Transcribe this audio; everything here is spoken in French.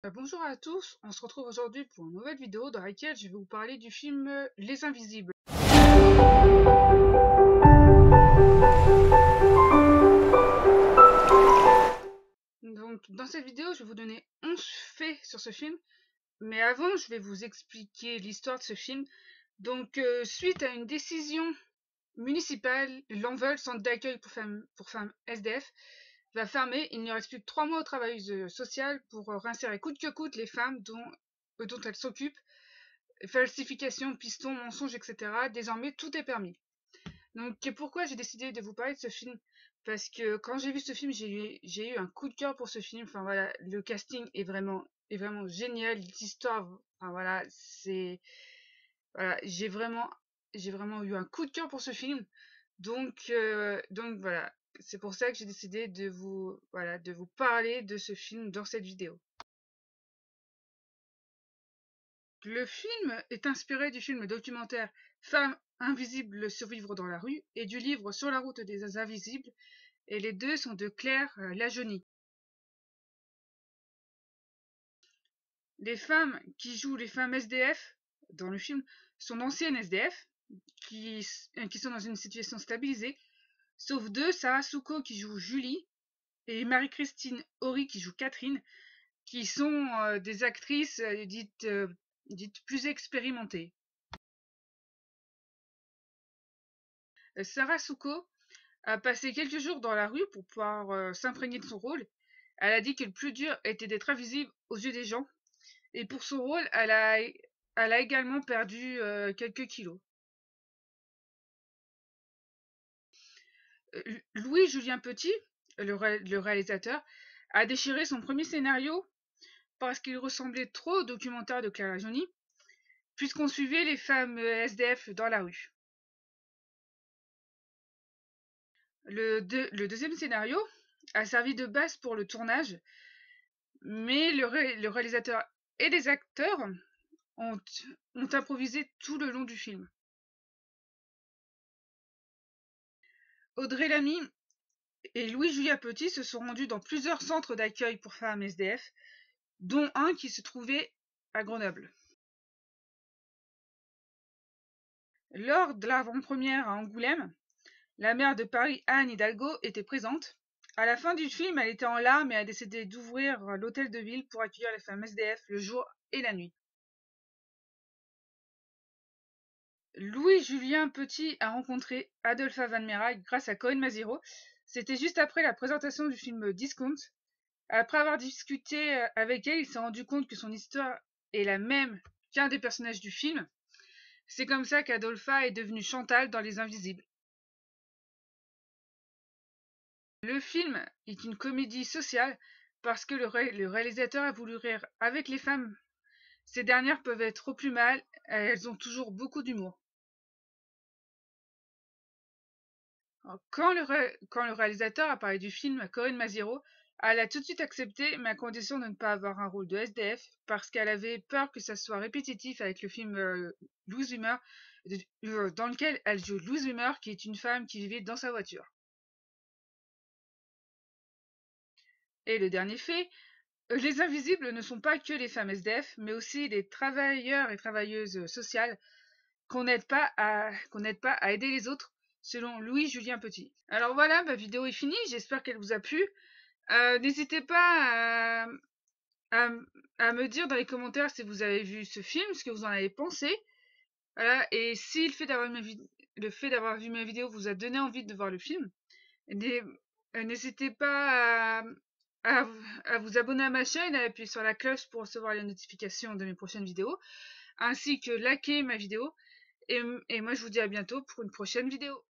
Bonjour à tous, on se retrouve aujourd'hui pour une nouvelle vidéo dans laquelle je vais vous parler du film Les Invisibles. Donc dans cette vidéo, je vais vous donner 11 faits sur ce film, mais avant, je vais vous expliquer l'histoire de ce film. Donc suite à une décision municipale, l'Envol, centre d'accueil pour femmes SDF, va fermer. Il n'y reste plus que 3 mois aux travailleuses sociales pour réinsérer coûte que coûte les femmes dont elles s'occupent. Falsification, piston, mensonge, etc. Désormais, tout est permis. Donc, pourquoi j'ai décidé de vous parler de ce film? Parce que quand j'ai vu ce film, j'ai eu un coup de cœur pour ce film. Enfin voilà, le casting est vraiment génial. L'histoire, enfin voilà, voilà, j'ai vraiment eu un coup de cœur pour ce film. Donc voilà, c'est pour ça que j'ai décidé de vous parler de ce film dans cette vidéo. Le film est inspiré du film documentaire Femmes invisibles survivre dans la rue et du livre Sur la route des invisibles, et les deux sont de Claire Lajoni. Les femmes qui jouent les femmes SDF dans le film sont d'anciennes SDF qui sont dans une situation stabilisée, sauf deux, Sarah Souko qui joue Julie et Marie-Christine Horry qui joue Catherine, qui sont des actrices dites plus expérimentées. Sarah Souko a passé quelques jours dans la rue pour pouvoir s'imprégner de son rôle. Elle a dit que le plus dur était d'être invisible aux yeux des gens. Et pour son rôle, elle a également perdu quelques kilos. Louis-Julien Petit, le réalisateur, a déchiré son premier scénario parce qu'il ressemblait trop au documentaire de Clara Johnny, puisqu'on suivait les femmes SDF dans la rue. Le deuxième scénario a servi de base pour le tournage, mais le réalisateur et les acteurs ont, ont improvisé tout le long du film. Audrey Lamy et Louis-Julien Petit se sont rendus dans plusieurs centres d'accueil pour femmes SDF, dont un qui se trouvait à Grenoble. Lors de l'avant-première à Angoulême, la maire de Paris, Anne Hidalgo, était présente. À la fin du film, elle était en larmes et a décidé d'ouvrir l'hôtel de ville pour accueillir les femmes SDF le jour et la nuit. Louis-Julien Petit a rencontré Adolpha Van Meiraille grâce à Corinne Maziro. C'était juste après la présentation du film Discount. Après avoir discuté avec elle, il s'est rendu compte que son histoire est la même qu'un des personnages du film. C'est comme ça qu'Adolpha est devenue Chantal dans Les Invisibles. Le film est une comédie sociale parce que le réalisateur a voulu rire avec les femmes. Ces dernières peuvent être au plus mal, elles ont toujours beaucoup d'humour. Quand le réalisateur a parlé du film à Corinne Maziro, elle a tout de suite accepté, mais à condition de ne pas avoir un rôle de SDF, parce qu'elle avait peur que ça soit répétitif avec le film Louise Wimmer, dans lequel elle joue Louise Wimmer, qui est une femme qui vivait dans sa voiture. Et le dernier fait, les invisibles ne sont pas que les femmes SDF, mais aussi les travailleurs et travailleuses sociales qu'on n'aide pas à aider les autres, selon Louis-Julien Petit. Alors voilà, ma vidéo est finie, j'espère qu'elle vous a plu. N'hésitez pas à, à me dire dans les commentaires si vous avez vu ce film, ce que vous en avez pensé. Voilà, et si le fait d'avoir vu ma vidéo vous a donné envie de voir le film, n'hésitez pas à, à vous abonner à ma chaîne, à appuyer sur la cloche pour recevoir les notifications de mes prochaines vidéos, ainsi que liker ma vidéo. Et moi je vous dis à bientôt pour une prochaine vidéo.